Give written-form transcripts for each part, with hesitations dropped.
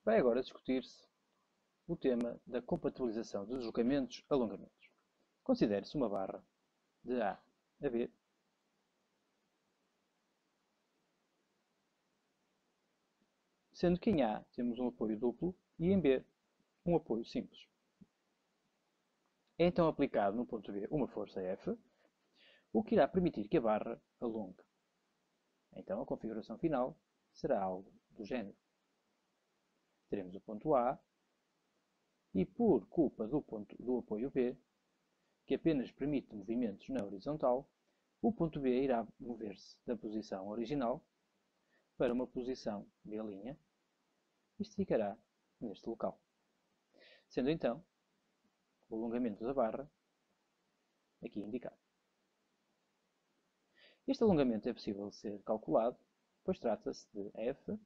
Vai agora discutir-se o tema da compatibilização de deslocamentos-alongamentos. Considere-se uma barra de A a B sendo que em A temos um apoio duplo e em B um apoio simples. É então aplicado no ponto B uma força F, o que irá permitir que a barra alongue. Então a configuração final será algo do género. Teremos o ponto A e, por culpa do apoio B, que apenas permite movimentos na horizontal, o ponto B irá mover-se da posição original para uma posição B' e ficará neste local. Sendo então o alongamento da barra aqui indicado. Este alongamento é possível de ser calculado, pois trata-se de F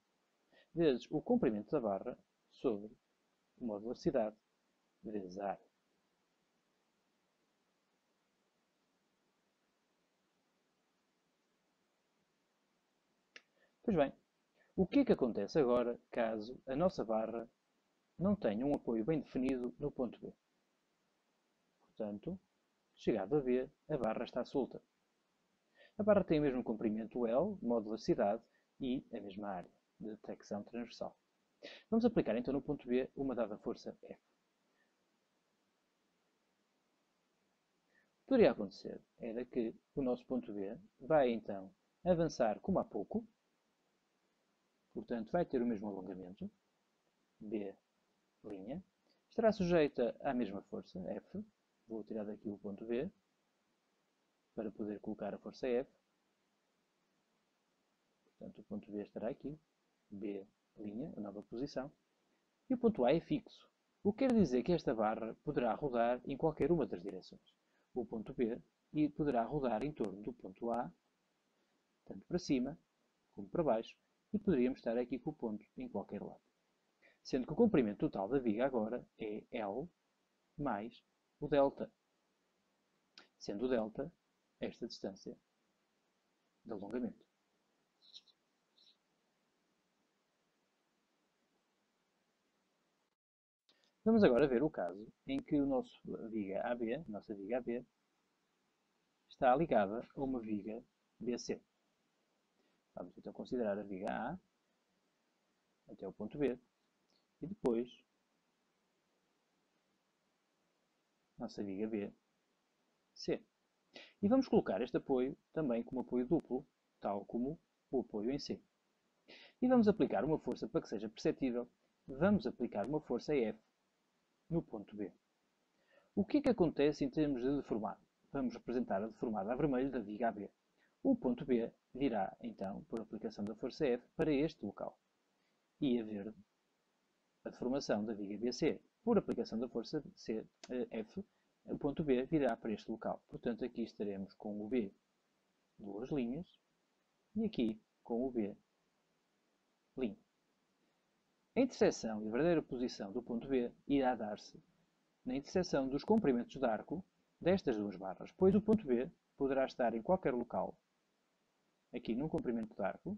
vezes o comprimento da barra sobre a modularidade vezes a área. Pois bem, o que é que acontece agora caso a nossa barra não tenha um apoio bem definido no ponto B? Portanto, chegado a B, a barra está solta. A barra tem o mesmo comprimento L, módulo cidade, e a mesma área de detecção transversal. Vamos aplicar então no ponto B uma dada força F. O que poderia acontecer era que o nosso ponto B vai então avançar como há pouco, portanto vai ter o mesmo alongamento, B', estará sujeita à mesma força, F. Vou tirar daqui o ponto B para poder colocar a força F. Portanto, o ponto B estará aqui, B', a nova posição. E o ponto A é fixo, o que quer dizer que esta barra poderá rodar em qualquer uma das direções. O ponto B e poderá rodar em torno do ponto A, tanto para cima como para baixo, e poderíamos estar aqui com o ponto em qualquer lado. Sendo que o comprimento total da viga agora é L mais o delta, sendo o delta esta distância de alongamento. Vamos agora ver o caso em que a nossa viga AB está ligada a uma viga BC. Vamos então considerar a viga A até o ponto B e depois nossa viga BC. E vamos colocar este apoio também como apoio duplo, tal como o apoio em C. E vamos aplicar uma força para que seja perceptível. Vamos aplicar uma força F no ponto B. O que é que acontece em termos de deformado? Vamos representar a deformada a vermelho da viga AB. O ponto B virá, então, por aplicação da força F, para este local. E a verde, a deformação da viga BC, por aplicação da força F, o ponto B virá para este local. Portanto, aqui estaremos com o B, duas linhas, e aqui com o B, linha. A interseção e a verdadeira posição do ponto B irá dar-se na interseção dos comprimentos de arco destas duas barras, pois o ponto B poderá estar em qualquer local, aqui num comprimento de arco,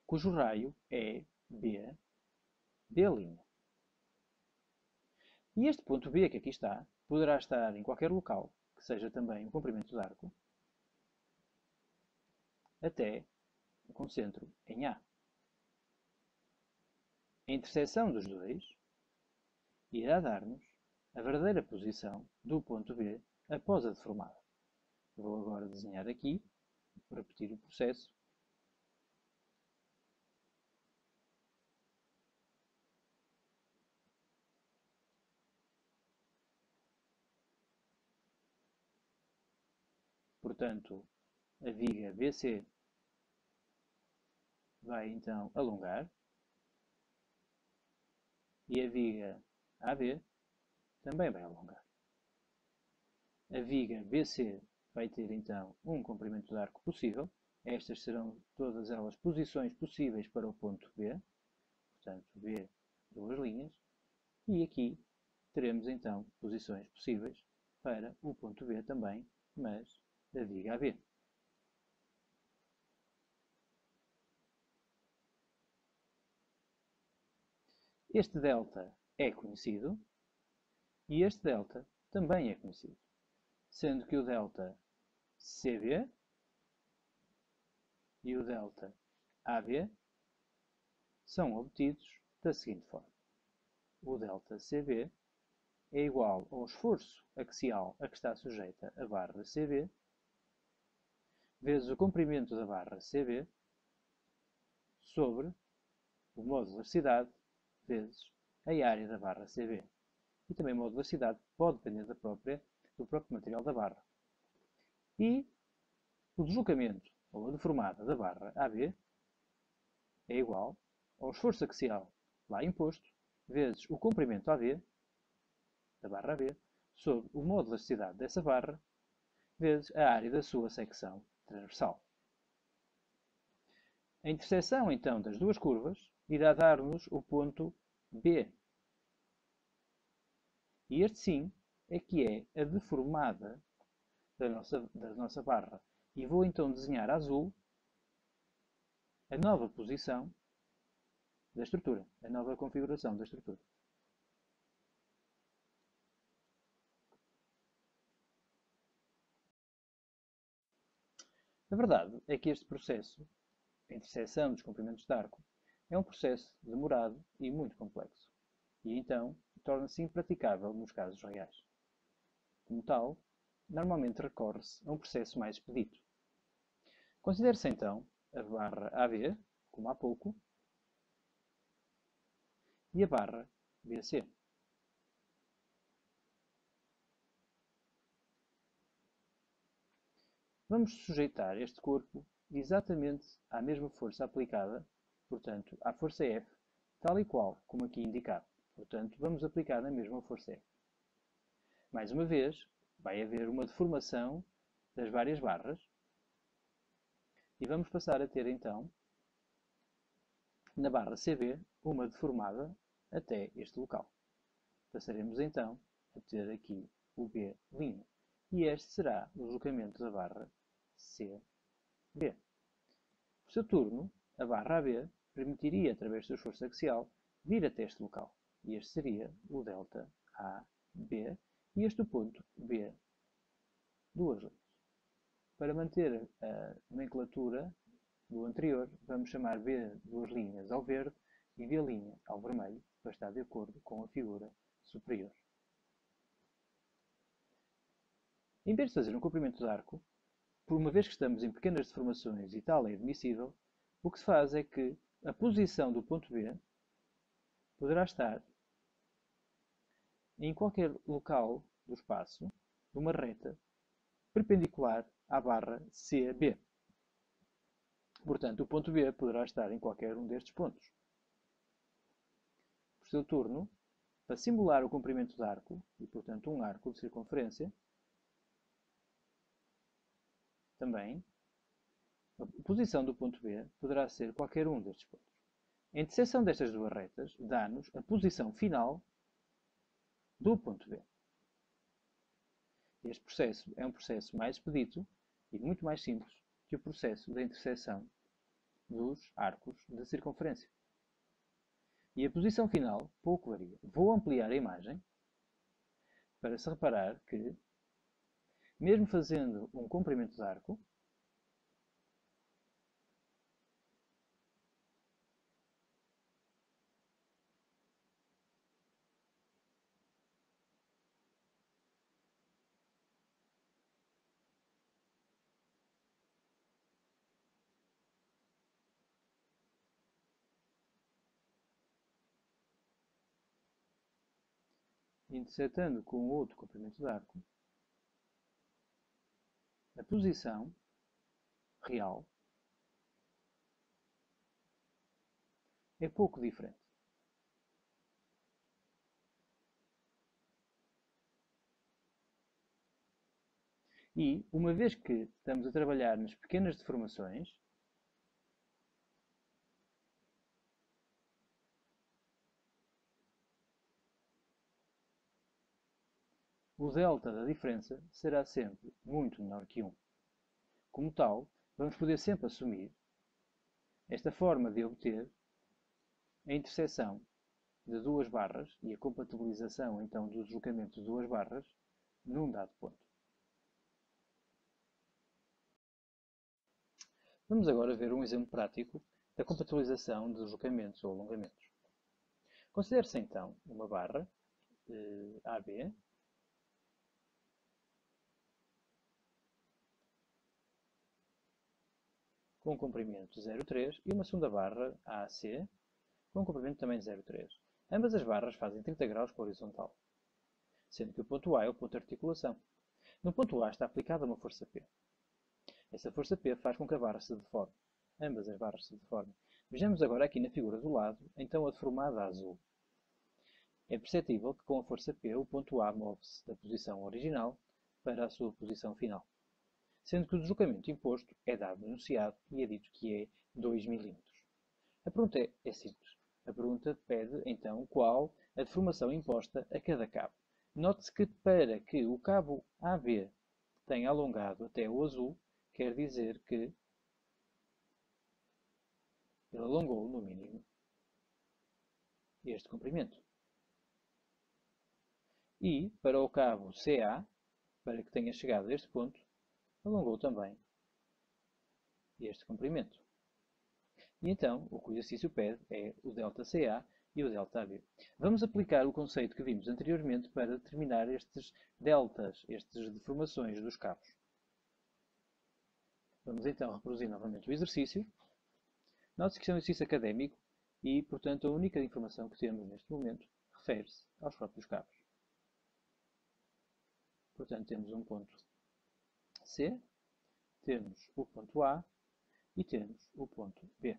cujo raio é B'. E este ponto B que aqui está, poderá estar em qualquer local, que seja também um comprimento de arco, até o concentro em A. A interseção dos dois irá dar-nos a verdadeira posição do ponto B após a deformada. Vou agora desenhar aqui, repetir o processo. Portanto, a viga BC vai então alongar e a viga AB também vai alongar. A viga BC vai ter então um comprimento de arco possível. Estas serão todas elas posições possíveis para o ponto B. Portanto, B, duas linhas. E aqui teremos então posições possíveis para o ponto B também, mas da viga AB. Este delta é conhecido e este delta também é conhecido, sendo que o delta CB e o delta AB são obtidos da seguinte forma. O delta CB é igual ao esforço axial a que está sujeita a barra CB vezes o comprimento da barra CB sobre o modo de elasticidade vezes a área da barra CB. E também o modo de elasticidade pode depender do próprio material da barra. E o deslocamento ou a deformada da barra AB é igual ao esforço axial lá imposto vezes o comprimento AB da barra AB sobre o modo de elasticidade dessa barra vezes a área da sua secção transversal. A interseção, então, das duas curvas irá dar-nos o ponto B. E este, sim, é que é a deformada da nossa barra. E vou, então, desenhar a azul a nova posição da estrutura, a nova configuração da estrutura. A verdade é que este processo, a interseção dos comprimentos de arco, é um processo demorado e muito complexo, e então torna-se impraticável nos casos reais. Como tal, normalmente recorre-se a um processo mais expedito. Considere-se então a barra AB, como há pouco, e a barra BC. Vamos sujeitar este corpo exatamente à mesma força aplicada, portanto, à força F, tal e qual como aqui indicado. Portanto, vamos aplicar a mesma força F. Mais uma vez, vai haver uma deformação das várias barras e vamos passar a ter então, na barra CB, uma deformada até este local. Passaremos então a ter aqui o B', e este será o deslocamento da barra CB. Por seu turno, a barra AB permitiria, através do seu esforço axial, vir até este local. E este seria o delta AB e este o ponto B, duas linhas. Para manter a nomenclatura do anterior, vamos chamar B duas linhas ao verde e B' ao vermelho, para estar de acordo com a figura superior. Em vez de fazer um comprimento de arco, por uma vez que estamos em pequenas deformações e tal é admissível, o que se faz é que a posição do ponto B poderá estar em qualquer local do espaço de uma reta perpendicular à barra CB. Portanto, o ponto B poderá estar em qualquer um destes pontos. Por seu turno, para simular o comprimento de arco, e portanto um arco de circunferência, também, a posição do ponto B poderá ser qualquer um destes pontos. A interseção destas duas retas dá-nos a posição final do ponto B. Este processo é um processo mais expedito e muito mais simples que o processo da interseção dos arcos de circunferência. E a posição final pouco varia. Vou ampliar a imagem para se reparar que, mesmo fazendo um comprimento de arco, intersetando com outro comprimento de arco, a posição real é pouco diferente. E, uma vez que estamos a trabalhar nas pequenas deformações, o delta da diferença será sempre muito menor que 1. Como tal, vamos poder sempre assumir esta forma de obter a interseção de duas barras e a compatibilização então do deslocamento de duas barras num dado ponto. Vamos agora ver um exemplo prático da compatibilização de deslocamentos ou alongamentos. Considere-se então uma barra AB com comprimento 0,3 e uma segunda barra AC com comprimento também 0,3. Ambas as barras fazem 30 graus para a horizontal, sendo que o ponto A é o ponto de articulação. No ponto A está aplicada uma força P. Essa força P faz com que a barra se deforme. Ambas as barras se deformem. Vejamos agora aqui na figura do lado, então a deformada azul. É perceptível que com a força P o ponto A move-se da posição original para a sua posição final, sendo que o deslocamento imposto é dado no enunciado e é dito que é 2 mm. A pergunta é simples. A pergunta pede, então, qual a deformação imposta a cada cabo. Note-se que para que o cabo AB tenha alongado até o azul, quer dizer que ele alongou, no mínimo, este comprimento. E, para o cabo CA, para que tenha chegado a este ponto, alongou também este comprimento. E então, o que o exercício pede é o ΔCA e o ΔB. Vamos aplicar o conceito que vimos anteriormente para determinar estes deltas, estas deformações dos cabos. Vamos então reproduzir novamente o exercício. Note-se que isto é um exercício académico e, portanto, a única informação que temos neste momento refere-se aos próprios cabos. Portanto, temos um ponto C, temos o ponto A e temos o ponto B.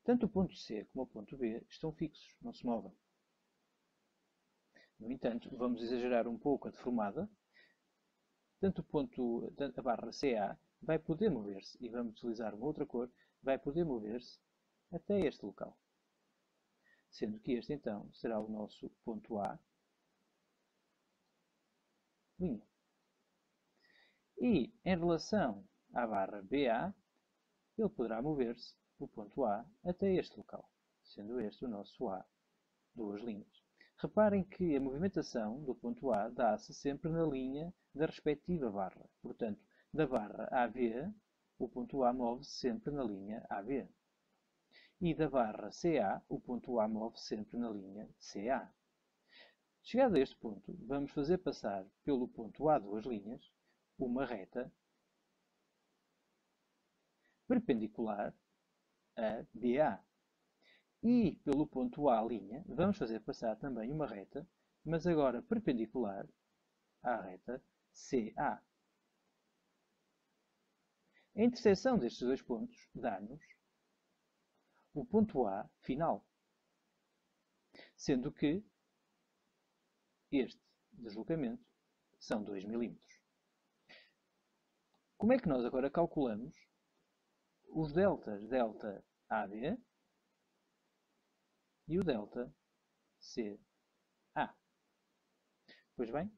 Tanto o ponto C como o ponto B estão fixos, não se movem. No entanto, vamos exagerar um pouco a deformada. Tanto a barra CA vai poder mover-se, e vamos utilizar uma outra cor, vai poder mover-se até este local. Sendo que este, então, será o nosso ponto A'. E, em relação à barra BA, ele poderá mover-se, o ponto A, até este local, sendo este o nosso A, duas linhas. Reparem que a movimentação do ponto A dá-se sempre na linha da respectiva barra. Portanto, da barra AB, o ponto A move-se sempre na linha AB. E da barra CA, o ponto A move-se sempre na linha CA. Chegado a este ponto, vamos fazer passar pelo ponto A duas linhas, uma reta perpendicular a BA. E pelo ponto A', vamos fazer passar também uma reta, mas agora perpendicular à reta CA. A interseção destes dois pontos dá-nos o ponto A final, sendo que este deslocamento são 2 mm. Como é que nós agora calculamos os deltas delta AB e o delta CA? Pois bem,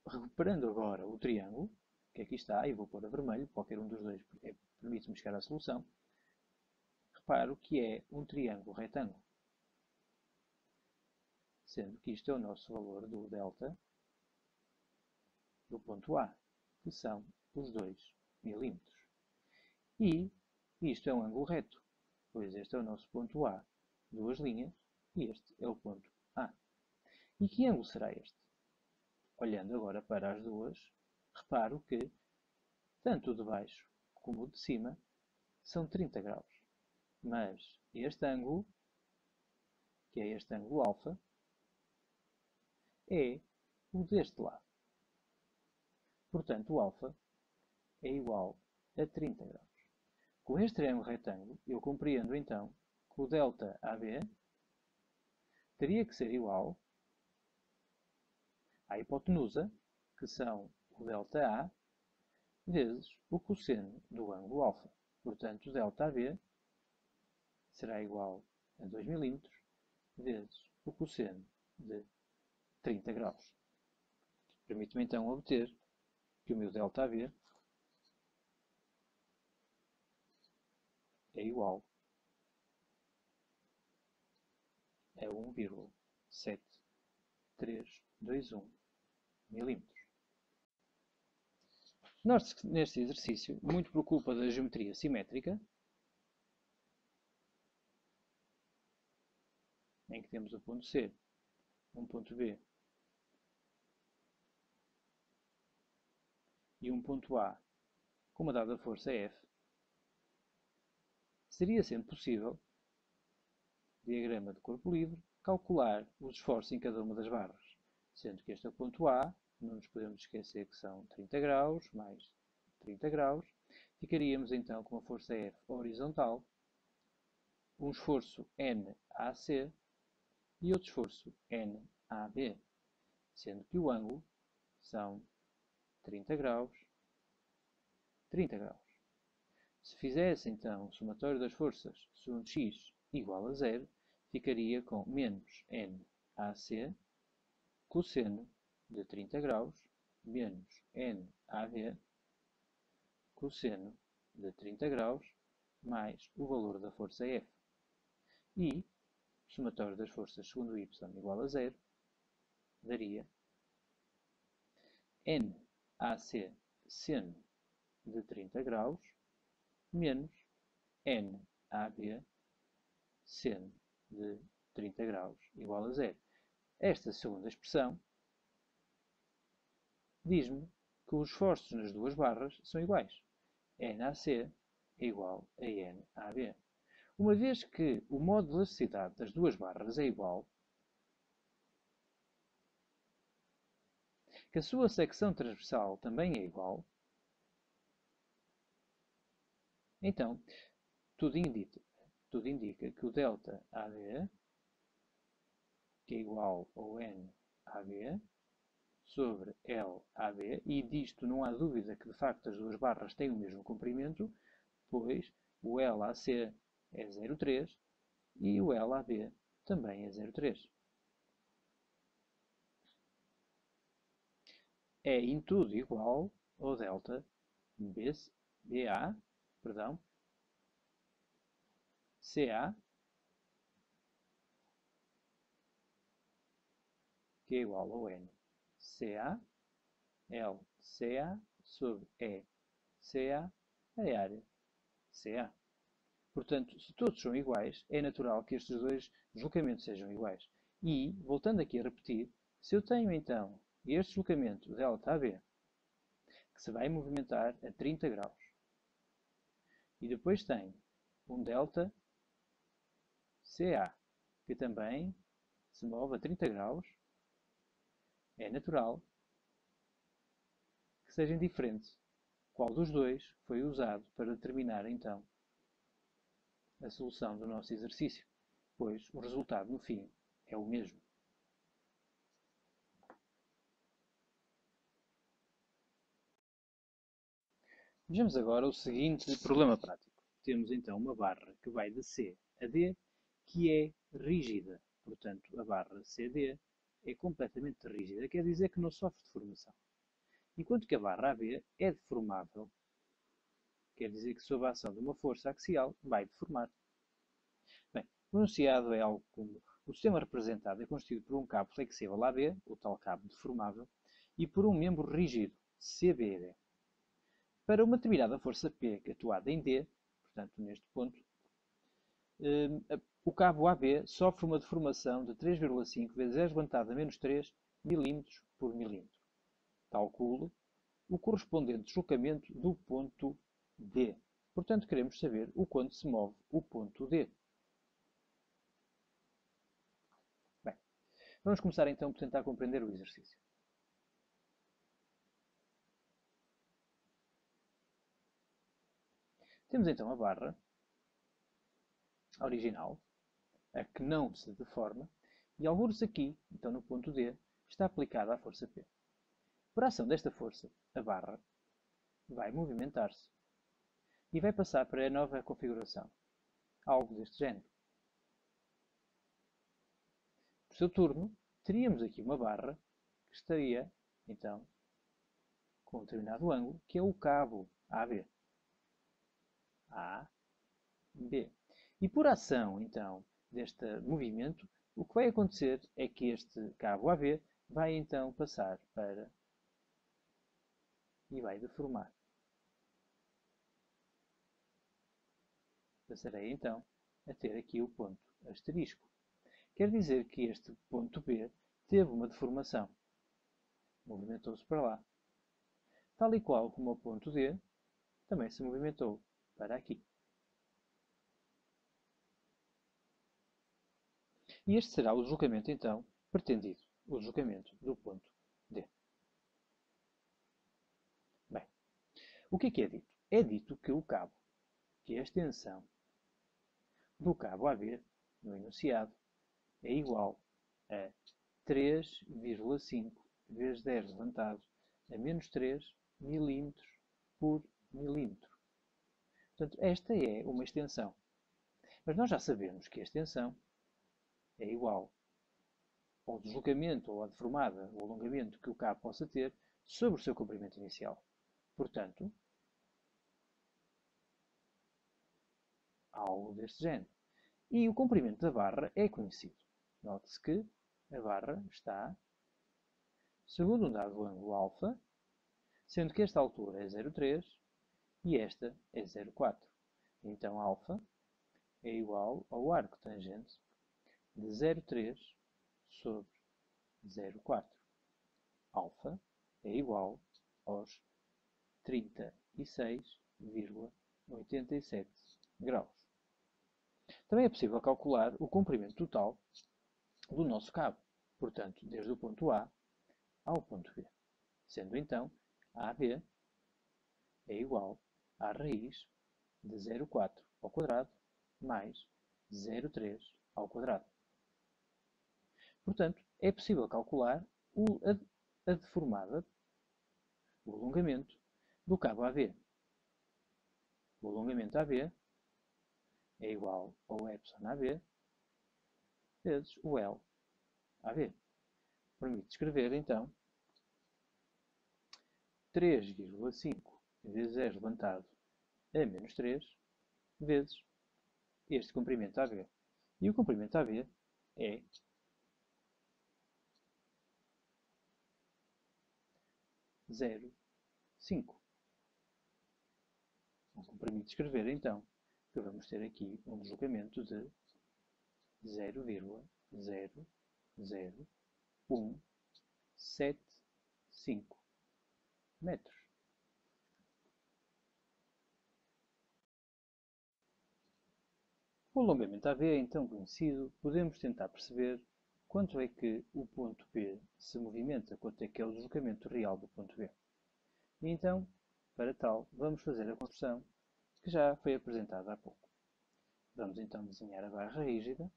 recuperando agora o triângulo, que aqui está, e vou pôr a vermelho, qualquer um dos dois permite-me chegar à solução, reparo que é um triângulo retângulo, sendo que isto é o nosso valor do delta do ponto A, que são os 2 mm. E isto é um ângulo reto, pois este é o nosso ponto A, duas linhas, e este é o ponto A. E que ângulo será este? Olhando agora para as duas, reparo que tanto o de baixo como o de cima são 30 graus. Mas este ângulo, que é este ângulo alfa, é o deste lado. Portanto, o alfa é igual a 30 graus. Com este triângulo retângulo, eu compreendo então que o delta AB teria que ser igual à hipotenusa, que são o delta A, vezes o cosseno do ângulo alfa. Portanto, o delta AB será igual a 2 mm vezes o cosseno de 30 graus. Permite-me então obter que o meu ΔV é igual é 1,7321 milímetros. Note-se que neste exercício, muito por culpa da geometria simétrica, em que temos o ponto C, um ponto B e um ponto A com uma dada força F, seria sempre possível, diagrama de corpo livre, calcular os esforços em cada uma das barras, sendo que este é o ponto A, não nos podemos esquecer que são 30 graus mais 30 graus, ficaríamos então com a força F horizontal, um esforço NAC e outro esforço NAB, sendo que o ângulo são 30 graus, 30 graus. Se fizesse então o somatório das forças segundo x igual a zero, ficaria com menos NAC cosseno de 30 graus menos NAB cosseno de 30 graus mais o valor da força F. E o somatório das forças segundo y igual a zero daria NAC seno de 30 graus menos NAB seno de 30 graus igual a zero. Esta segunda expressão diz-me que os esforços nas duas barras são iguais. NAC é igual a NAB. Uma vez que o modo de elasticidade das duas barras é igual, que a sua secção transversal também é igual, então tudo indica que o delta AD, que é igual ao NAB, sobre LAB, e disto não há dúvida que de facto as duas barras têm o mesmo comprimento, pois o LAC é 0,3 e o LAB também é 0,3. É em tudo igual ao delta BA, CA, que é igual ao NCA, LCA sobre ECA, a área CA. Portanto, se todos são iguais, é natural que estes dois deslocamentos sejam iguais. E, voltando aqui a repetir, se eu tenho então este deslocamento ΔB, que se vai movimentar a 30 graus, e depois tenho um delta CA, que também se move a 30 graus, é natural que sejam diferentes. Qual dos dois foi usado para determinar então a solução do nosso exercício? Pois o resultado no fim é o mesmo. Vejamos agora o seguinte problema prático. Temos então uma barra que vai de C a D, que é rígida. Portanto, a barra CD é completamente rígida, quer dizer que não sofre deformação. Enquanto que a barra AB é deformável, quer dizer que sob a ação de uma força axial vai deformar. Bem, o enunciado é algo como: o sistema representado é constituído por um cabo flexível AB, o tal cabo deformável, e por um membro rígido, CBD. Para uma determinada força P atuada em D, portanto neste ponto, o cabo AB sofre uma deformação de 3,5 vezes 10 levantado a menos 3 mm por milímetro. Calcule o correspondente deslocamento do ponto D. Portanto, queremos saber o quanto se move o ponto D. Bem, vamos começar então por tentar compreender o exercício. Temos então a barra original, a que não se deforma, e algures aqui, então no ponto D, está aplicada a força P. Por ação desta força, a barra vai movimentar-se e vai passar para a nova configuração, algo deste género. Por seu turno, teríamos aqui uma barra que estaria, então, com um determinado ângulo, que é o cabo AB. AB. E por ação, então, deste movimento, o que vai acontecer é que este cabo AB vai então passar para e vai deformar. Passarei então a ter aqui o ponto asterisco. Quer dizer que este ponto B teve uma deformação. Movimentou-se para lá. Tal e qual como o ponto D também se movimentou para aqui. E este será o deslocamento, então, pretendido. O deslocamento do ponto D. Bem, o que é dito? É dito que o cabo, que a extensão do cabo AB, no enunciado, é igual a 3,5 vezes 10 levantado a menos 3 milímetros por milímetro. Portanto, esta é uma extensão. Mas nós já sabemos que a extensão é igual ao deslocamento ou à deformada, o alongamento que o cabo possa ter sobre o seu comprimento inicial. Portanto, algo deste género. E o comprimento da barra é conhecido. Note-se que a barra está segundo um dado ângulo alfa, sendo que esta altura é 0,3 e esta é 0,4. Então, alfa é igual ao arco tangente de 0,3 sobre 0,4. Alfa é igual aos 36,87 graus. Também é possível calcular o comprimento total do nosso cabo, portanto, desde o ponto A ao ponto B, sendo então AB é igual à raiz de 0,4 ao quadrado mais 0,3 ao quadrado. Portanto, é possível calcular a deformada, o alongamento do cabo AB. O alongamento AB é igual ao epsilon AB vezes o L AB. Permite escrever, então, 3,5 vezes 10 levantado a menos 3 vezes este comprimento AB. E o comprimento AB é 0,5. O que permite escrever, então, que vamos ter aqui um deslocamento de 0,00175 metros. O alongamento AB é então conhecido, podemos tentar perceber quanto é que o ponto P se movimenta, quanto é que é o deslocamento real do ponto B. E então, para tal, vamos fazer a construção que já foi apresentada há pouco. Vamos então desenhar a barra rígida.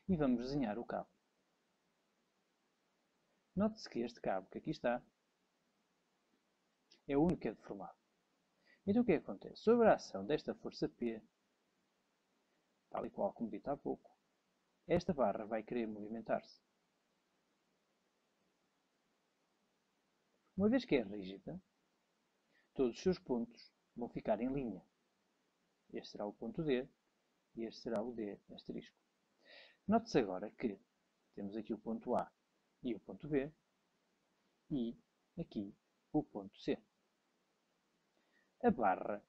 E vamos desenhar o cabo. Note-se que este cabo que aqui está é o único que é deformado. Então o que é que acontece? Sobre a ação desta força P, tal e qual como dito há pouco, esta barra vai querer movimentar-se. Uma vez que é rígida, todos os seus pontos vão ficar em linha. Este será o ponto D e este será o D asterisco. Note-se agora que temos aqui o ponto A e o ponto B e aqui o ponto C. A barra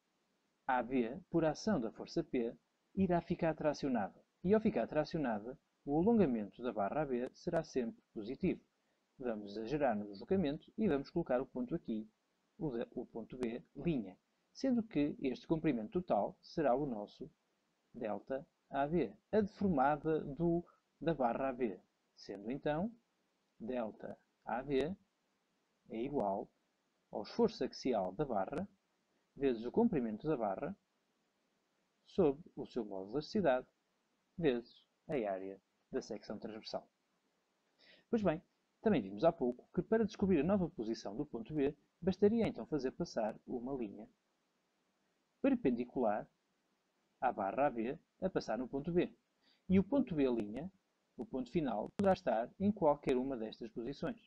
AB, por ação da força P, irá ficar tracionada. E ao ficar tracionada, o alongamento da barra AB será sempre positivo. Vamos exagerar no deslocamento e vamos colocar o ponto aqui, o ponto B, linha. Sendo que este comprimento total será o nosso delta AB, a deformada da barra AB. Sendo então, delta AB é igual ao esforço axial da barra vezes o comprimento da barra sobre o seu modo de elasticidade vezes a área da secção transversal. Pois bem, também vimos há pouco que para descobrir a nova posição do ponto B, bastaria então fazer passar uma linha perpendicular à barra AB a passar no ponto B. E o ponto B', o ponto final, poderá estar em qualquer uma destas posições.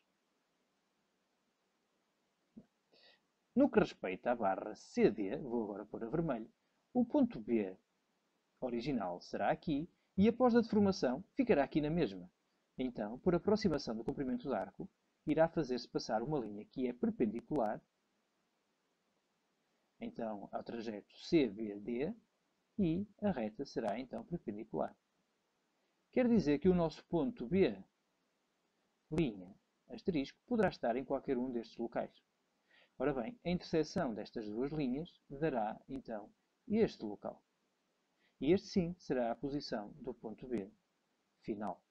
No que respeita à barra CD, vou agora pôr a vermelho, o ponto B original será aqui e após a deformação ficará aqui na mesma. Então, por aproximação do comprimento do arco, irá fazer-se passar uma linha que é perpendicular então ao trajeto CBD e a reta será então perpendicular. Quer dizer que o nosso ponto B, linha, asterisco, poderá estar em qualquer um destes locais. Ora bem, a interseção destas duas linhas dará então este local. E este sim será a posição do ponto B final.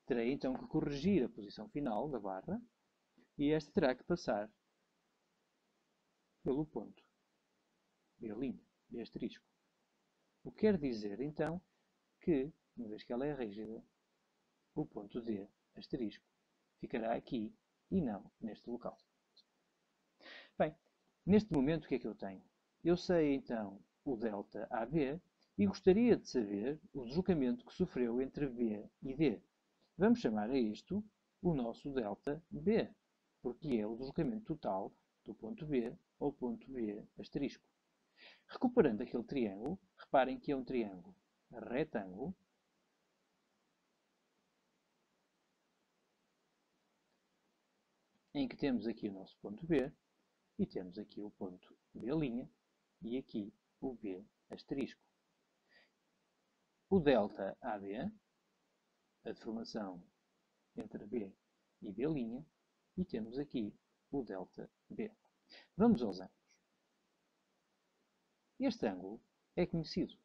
Terei então que corrigir a posição final da barra e esta terá que passar pelo ponto B', B asterisco. O que quer dizer então que, uma vez que ela é rígida, o ponto D asterisco ficará aqui e não neste local. Bem, neste momento o que é que eu tenho? Eu sei então o delta AB e gostaria de saber o deslocamento que sofreu entre B e D. Vamos chamar a isto o nosso delta B, porque é o deslocamento total do ponto B ao ponto B asterisco. Recuperando aquele triângulo, reparem que é um triângulo retângulo em que temos aqui o nosso ponto B e temos aqui o ponto B' e aqui o B asterisco. O delta AB, a deformação entre B e B', e temos aqui o delta B. Vamos aos ângulos. Este ângulo é conhecido.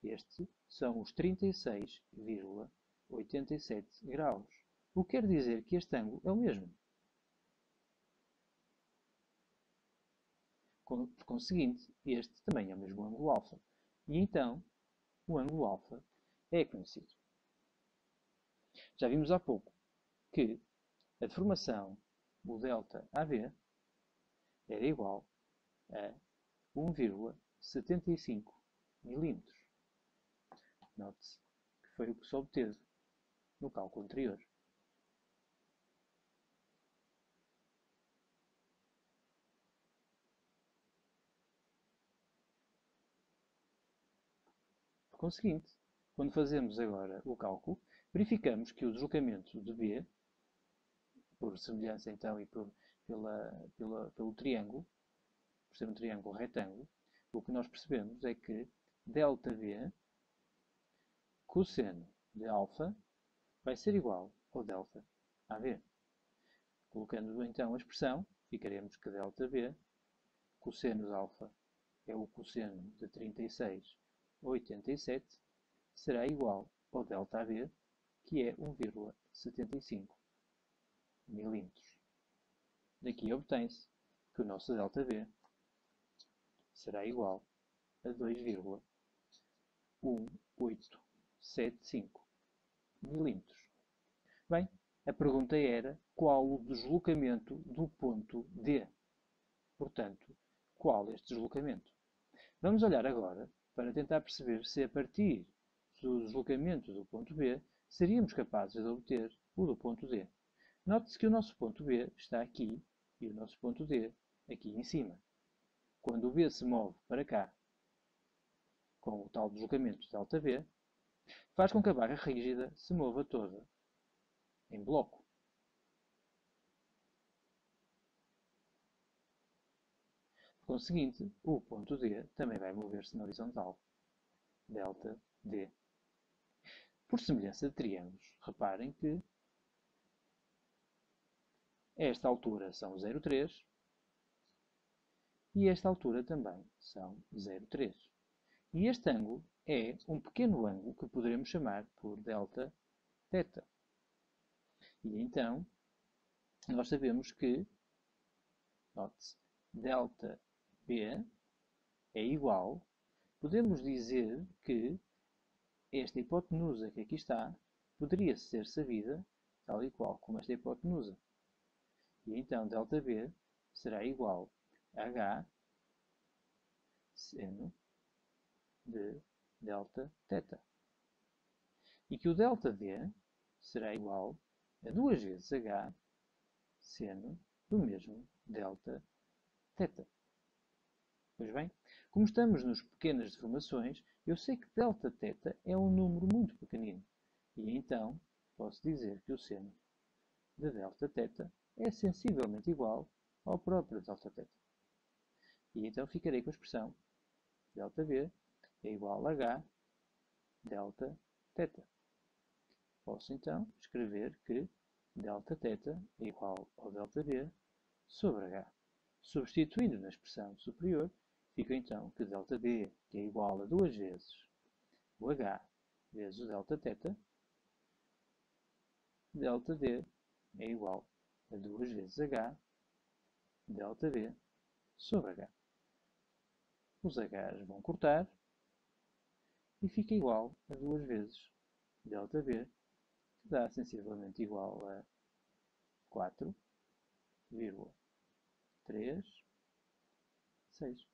Estes são os 36,87 graus. O que quer dizer que este ângulo é o mesmo. Por conseguinte, este também é o mesmo ângulo alfa. E então, o ângulo alfa é conhecido. Já vimos há pouco que a deformação, o delta AB, era igual a 1,75 milímetros. Note-se que foi o que se obteve no cálculo anterior. Por conseguinte, quando fazemos agora o cálculo, verificamos que o deslocamento de B, por semelhança então e pelo triângulo, por ser um triângulo retângulo, o que nós percebemos é que ΔB, cosseno de alfa, vai ser igual ao delta AB. Colocando então a expressão, ficaremos que ΔB, cosseno de alfa é o cosseno de 36,87, será igual ao delta AB, que é 1,75 milímetros. Daqui obtém-se que o nosso ΔB será igual a 2,1875 milímetros. Bem, a pergunta era qual o deslocamento do ponto D. Portanto, qual este deslocamento? Vamos olhar agora para tentar perceber se a partir do deslocamento do ponto B seríamos capazes de obter o do ponto D. Note-se que o nosso ponto B está aqui e o nosso ponto D aqui em cima. Quando o B se move para cá, com o tal deslocamento ΔB, faz com que a barra rígida se mova toda em bloco. Por conseguinte, o ponto D também vai mover-se na horizontal, ΔD. Por semelhança de triângulos, reparem que esta altura são 0,3 e esta altura também são 0,3. E este ângulo é um pequeno ângulo que poderemos chamar por delta θ. E então, nós sabemos que, note-se, delta B é igual, podemos dizer que esta hipotenusa que aqui está poderia ser sabida tal e qual como esta hipotenusa. E então ΔB será igual a H seno de delta θ. E que o ΔD será igual a 2 vezes H seno do mesmo delta θ. Pois bem, como estamos nos pequenas deformações, eu sei que Δθ é um número muito pequenino. E então, posso dizer que o seno de Δθ é sensivelmente igual ao próprio Δθ. E então ficarei com a expressão ΔB é igual a H Δθ. Posso então escrever que Δθ é igual ao ΔB sobre H. Substituindo na expressão superior, fica então que ΔB é igual a 2 vezes o H vezes o Δθ, ΔD é igual a 2 vezes H ΔB sobre H. Os H's vão cortar e fica igual a 2 vezes ΔB, que dá sensivelmente igual a 4,36.